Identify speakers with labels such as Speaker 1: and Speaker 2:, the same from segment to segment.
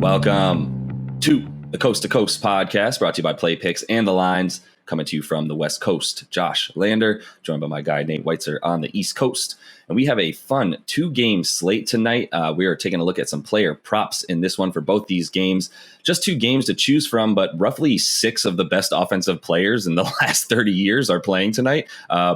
Speaker 1: Welcome to the Coast to Coast podcast, brought to you by Play Picks and the Lines, coming to you from the West Coast. Josh Lander, joined by my guy Nate Weitzer on the East Coast. And we have a fun 2-game slate tonight. We are taking a look at some player props in this one for both these games. Just 2 games to choose from, but roughly 6 of the best offensive players in the last 30 years are playing tonight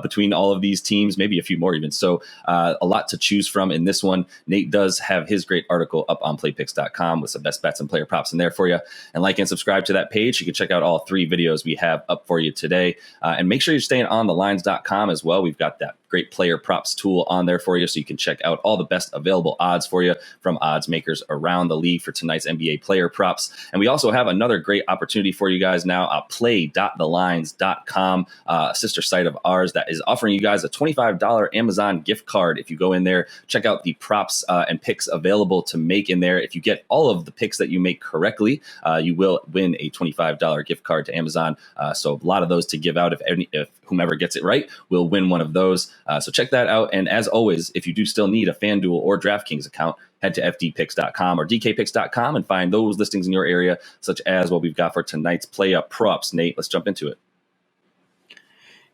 Speaker 1: between all of these teams, maybe a few more even. So a lot to choose from in this one. Nate does have his great article up on playpicks.com with some best bets and player props in there for you. And like and subscribe to that page. You can check out all 3 videos we have up for you today. And make sure you're staying on thelines.com as well. We've got that great player props tool on there for you, so you can check out all the best available odds for you from odds makers around the league for tonight's NBA player props. And we also have another great opportunity for you guys now at play.thelines.com, a sister site of ours that is offering you guys a $25 Amazon gift card. If you go in there, check out the props and picks available to make in there. If you get all of the picks that you make correctly, you will win a $25 gift card to Amazon. So a lot of those to give out. If whomever gets it right will win one of those. So check that out. And as always, if you do still need a FanDuel or DraftKings account, head to fdpicks.com or dkpicks.com and find those listings in your area, such as what we've got for tonight's play up props. Nate, let's jump into it.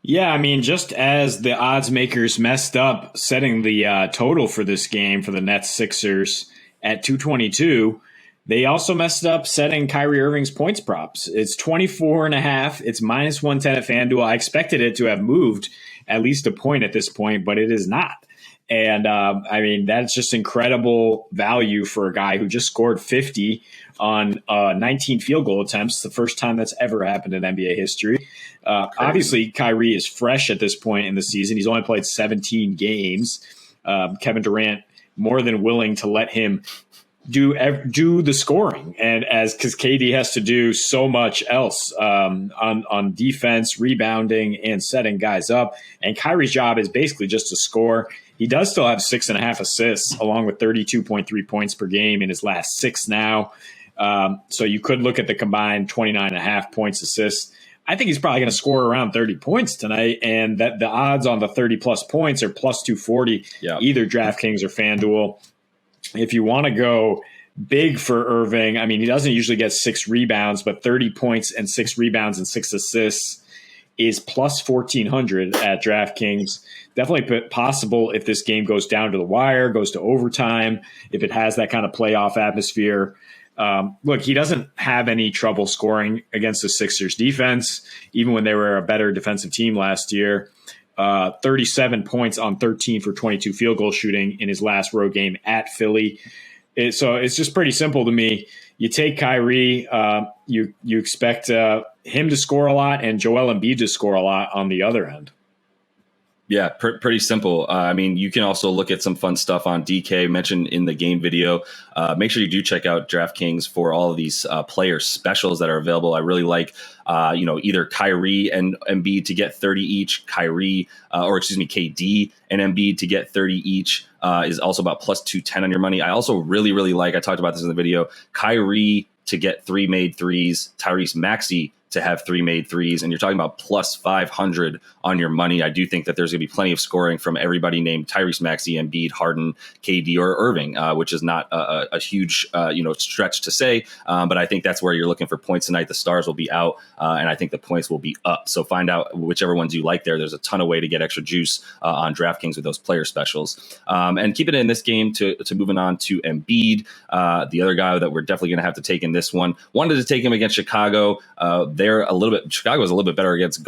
Speaker 2: Yeah, I mean, just as the odds makers messed up setting the total for this game for the Nets Sixers at 222, they also messed up setting Kyrie Irving's points props. It's 24.5. It's minus 110 at FanDuel. I expected it to have moved at least a point at this point, but it is not. And I mean, that's just incredible value for a guy who just scored 50 on 19 field goal attempts, the first time that's ever happened in NBA history. Obviously, Kyrie is fresh at this point in the season. He's only played 17 games. Kevin Durant more than willing to let him do the scoring, and because KD has to do so much else on defense, rebounding, and setting guys up. And Kyrie's job is basically just to score. He does still have 6.5 assists, along with 32.3 points per game in his last 6 now. So you could look at the combined 29.5 points assists. I think he's probably going to score around 30 points tonight, and that the odds on the 30-plus points are plus 240, either DraftKings or FanDuel. If you want to go big for Irving, I mean, he doesn't usually get 6 rebounds, but 30 points and 6 rebounds and 6 assists is plus 1,400 at DraftKings. Definitely possible if this game goes down to the wire, goes to overtime, if it has that kind of playoff atmosphere. Look, he doesn't have any trouble scoring against the Sixers defense, even when they were a better defensive team last year. 37 points on 13 for 22 field goal shooting in his last road game at Philly. So it's just pretty simple to me. You take Kyrie, you expect him to score a lot and Joel Embiid to score a lot on the other end.
Speaker 1: Yeah, pretty simple. I mean, you can also look at some fun stuff on DK mentioned in the game video. Make sure you do check out DraftKings for all of these player specials that are available. I really like, either Kyrie and Embiid to get 30 each, KD and Embiid to get 30 each is also about plus 210 on your money. I also really, really like, I talked about this in the video, Kyrie to get 3 made threes, Tyrese Maxey to have 3 made threes, and you're talking about plus 500 on your money. I do think that there's going to be plenty of scoring from everybody named Tyrese Maxey, Embiid, Harden, KD, or Irving, which is not a huge stretch to say, but I think that's where you're looking for points tonight. The stars will be out, and I think the points will be up. So find out whichever ones you like there. There's a ton of way to get extra juice on DraftKings with those player specials. And keep it in this game to moving on to Embiid, the other guy that we're definitely going to have to take in this one. Wanted to take him against Chicago. Chicago was a little bit better against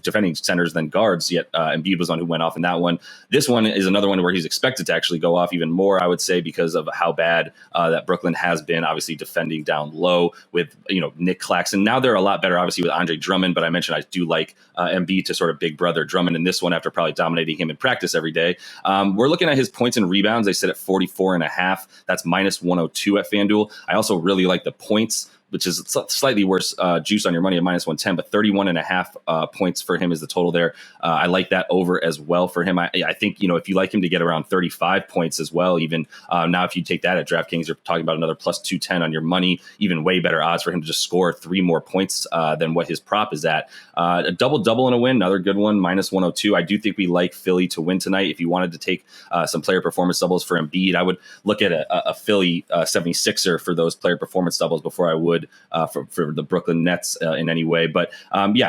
Speaker 1: defending centers than guards, yet Embiid was one who went off in that one. This one is another one where he's expected to actually go off even more, I would say, because of how bad that Brooklyn has been, obviously defending down low with, Nick Claxton. Now they're a lot better, obviously, with Andre Drummond, but I mentioned I do like Embiid to sort of big brother Drummond in this one after probably dominating him in practice every day. We're looking at his points and rebounds. They sit at 44.5. That's minus 102 at FanDuel. I also really like the points which is slightly worse juice on your money at minus 110, but 31.5 points for him is the total there. I like that over as well for him. I think, if you like him to get around 35 points as well, even now, if you take that at DraftKings, you're talking about another plus 210 on your money, even way better odds for him to just score 3 more points than what his prop is at. A double-double and a win, another good one, minus 102. I do think we like Philly to win tonight. If you wanted to take some player performance doubles for Embiid, I would look at a Philly 76er for those player performance doubles before I would for the Brooklyn Nets in any way. But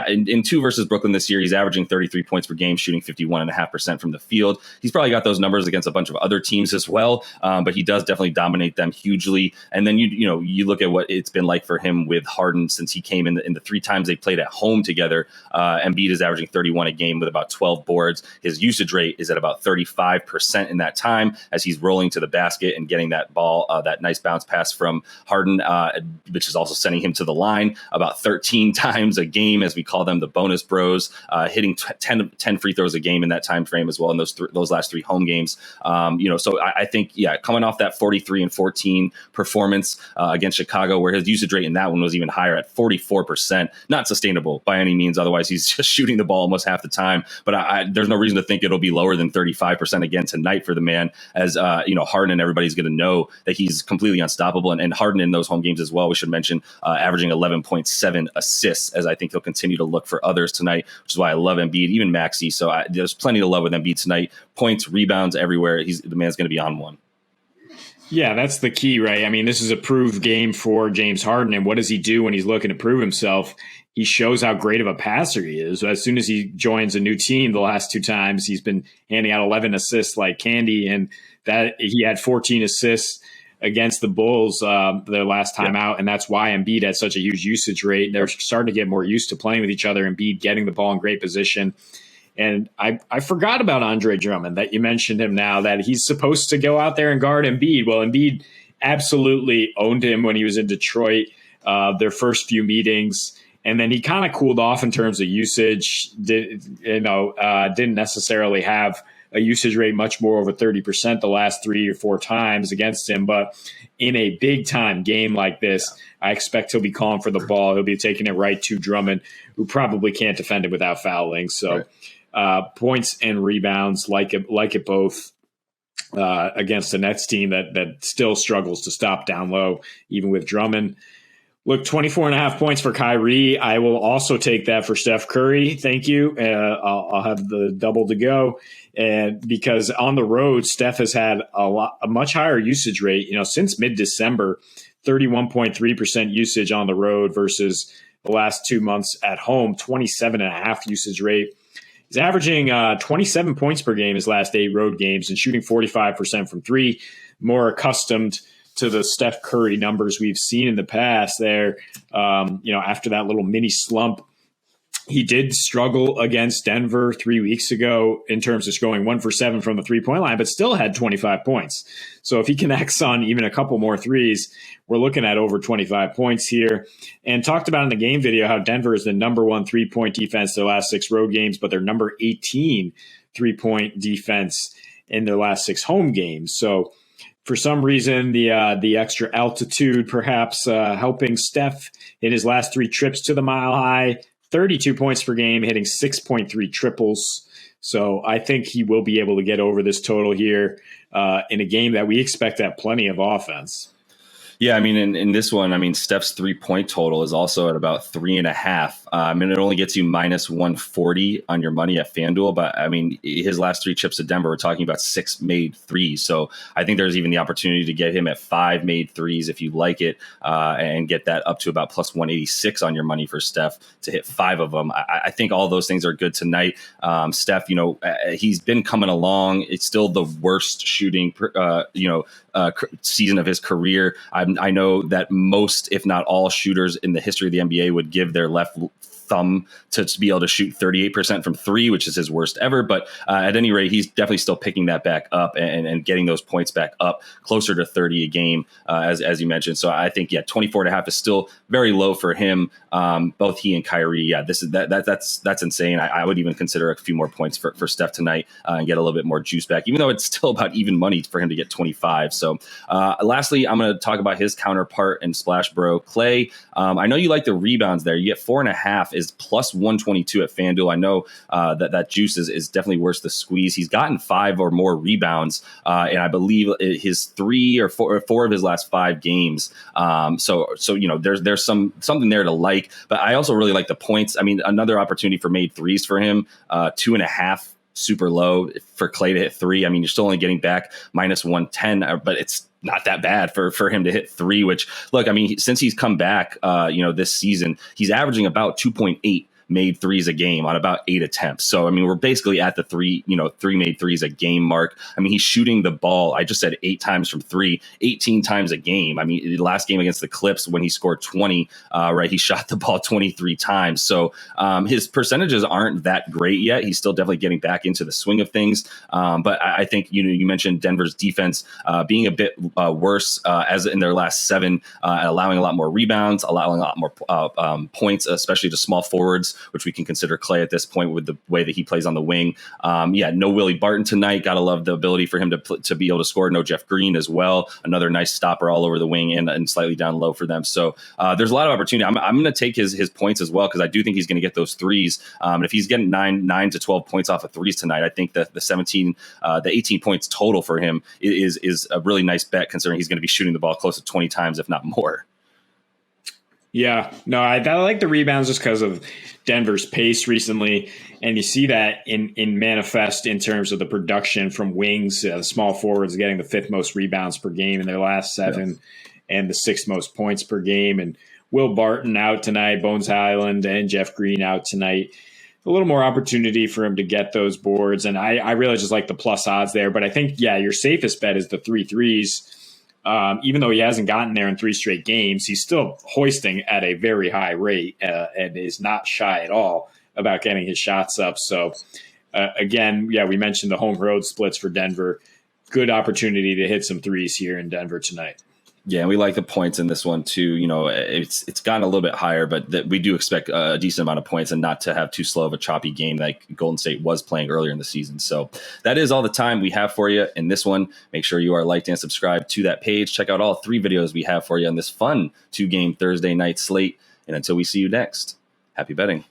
Speaker 1: in 2 versus Brooklyn this year, he's averaging 33 points per game, shooting 51.5% from the field. He's probably got those numbers against a bunch of other teams as well, but he does definitely dominate them hugely. And then you look at what it's been like for him with Harden since he came in the 3 times they played at home together. Embiid is averaging 31 a game with about 12 boards. His usage rate is at about 35% in that time as he's rolling to the basket and getting that ball, that nice bounce pass from Harden, which is also sending him to the line about 13 times a game, as we call them, the bonus bros, hitting 10 free throws a game in that time frame as well in those last 3 home games. So I think, coming off that 43 and 14 performance against Chicago, where his usage rate in that one was even higher at 44%, not sustainable by any means. Otherwise, he's just shooting the ball almost half the time. But there's no reason to think it'll be lower than 35% again tonight for the man, as Harden and everybody's going to know that he's completely unstoppable. And Harden in those home games as well, we should mention, averaging 11.7 assists, as I think he'll continue to look for others tonight, which is why I love Embiid, even Maxey. So there's plenty to love with Embiid tonight. Points, rebounds everywhere. The man's going to be on one.
Speaker 2: Yeah, that's the key, right? I mean, this is a proved game for James Harden. And what does he do when he's looking to prove himself? He shows how great of a passer he is. As soon as he joins a new team, the last 2 times, he's been handing out 11 assists like candy. And that he had 14 assists against the Bulls their last time out. And that's why Embiid had such a huge usage rate. They're starting to get more used to playing with each other. Embiid getting the ball in great position. And I forgot about Andre Drummond, that you mentioned him now, that he's supposed to go out there and guard Embiid. Well, Embiid absolutely owned him when he was in Detroit, their first few meetings. And then he kind of cooled off in terms of usage, didn't necessarily have a usage rate much more over 30% the last 3 or 4 times against him. But in a big-time game like this, I expect he'll be calling for the ball. He'll be taking it right to Drummond, who probably can't defend it without fouling. So points and rebounds, like it both against the Nets team that still struggles to stop down low, even with Drummond. Look, 24.5 points for Kyrie. I will also take that for Steph Curry. Thank you. I'll have the double to go. And because on the road, Steph has had a much higher usage rate, since mid-December, 31.3% usage on the road versus the last 2 months at home, 27.5 usage rate. He's averaging 27 points per game his last 8 road games and shooting 45% from 3, more accustomed to the Steph Curry numbers we've seen in the past there. After that little mini slump, he did struggle against Denver 3 weeks ago in terms of going 1 for 7 from the 3-point line, but still had 25 points. So if he connects on even a couple more threes, we're looking at over 25 points here. And talked about in the game video how Denver is the number 1 3-point defense their last 6 road games, but they're number 18 3-point defense in their last 6 home games. So for some reason, the extra altitude perhaps helping Steph in his last 3 trips to the Mile High, 32 points per game, hitting 6.3 triples. So I think he will be able to get over this total here in a game that we expect to have plenty of offense.
Speaker 1: Yeah, I mean, in this one, Steph's 3-point total is also at about 3.5. It only gets you minus 140 on your money at FanDuel. But his last 3 trips to Denver, we're talking about 6 made threes. So I think there's even the opportunity to get him at 5 made threes if you like it, and get that up to about plus 186 on your money for Steph to hit 5 of them. I think all those things are good tonight. Steph, he's been coming along. It's still the worst shooting, season of his career. I know that most, if not all, shooters in the history of the NBA would give their left thumb to be able to shoot 38% from three, which is his worst ever. But at any rate, he's definitely still picking that back up and getting those points back up closer to 30 a game, as you mentioned. So I think, 24.5 is still very low for him. Both he and Kyrie, that's insane. I would even consider a few more points for Steph tonight and get a little bit more juice back, even though it's still about even money for him to get 25. So lastly, I'm going to talk about his counterpart and Splash Bro, Klay. I know you like the rebounds there. You get 4.5 is plus 122 at FanDuel. I know that juice is definitely worth the squeeze. He's gotten 5 or more rebounds, and I believe his 3 or 4 of his last 5 games. So there's something there to like, but I also really like the points. I mean, another opportunity for made threes for him, 2.5. Super low for Klay to hit 3. I mean, you're still only getting back minus 110, but it's not that bad for him to hit 3, which, look, I mean, since he's come back, this season, he's averaging about 2.8 made threes a game on about 8 attempts. So, I mean, we're basically at the 3 made threes a game mark. I mean, he's shooting the ball, I just said 8 times from 3, 18 times a game. I mean, the last game against the Clips when he scored 20, he shot the ball 23 times. So his percentages aren't that great yet. He's still definitely getting back into the swing of things. But I think, you mentioned Denver's defense being a bit worse as in their last 7, allowing a lot more rebounds, allowing a lot more points, especially to small forwards, which we can consider Klay at this point with the way that he plays on the wing. No Willie Barton tonight. Gotta love the ability for him to be able to score. No Jeff Green as well. Another nice stopper all over the wing and slightly down low for them. So there's a lot of opportunity. I'm going to take his points as well because I do think he's going to get those threes. And if he's getting 9 to 12 points off of threes tonight, I think that the 18 points total for him is a really nice bet considering he's going to be shooting the ball close to 20 times, if not more.
Speaker 2: Yeah, no, I like the rebounds just because of Denver's pace recently. And you see that in manifest in terms of the production from wings. Small forwards getting the 5th most rebounds per game in their last 7 and the 6th most points per game. And Will Barton out tonight, Bones Highland and Jeff Green out tonight. A little more opportunity for him to get those boards. And I really just like the plus odds there. But I think, your safest bet is the 3 threes. Even though he hasn't gotten there in 3 straight games, he's still hoisting at a very high rate and is not shy at all about getting his shots up. So, again, we mentioned the home road splits for Denver. Good opportunity to hit some threes here in Denver tonight.
Speaker 1: Yeah, and we like the points in this one too. It's gotten a little bit higher, but we do expect a decent amount of points and not to have too slow of a choppy game like Golden State was playing earlier in the season. So that is all the time we have for you in this one. Make sure you are liked and subscribed to that page. Check out all 3 videos we have for you on this fun 2-game Thursday night slate. And until we see you next, happy betting.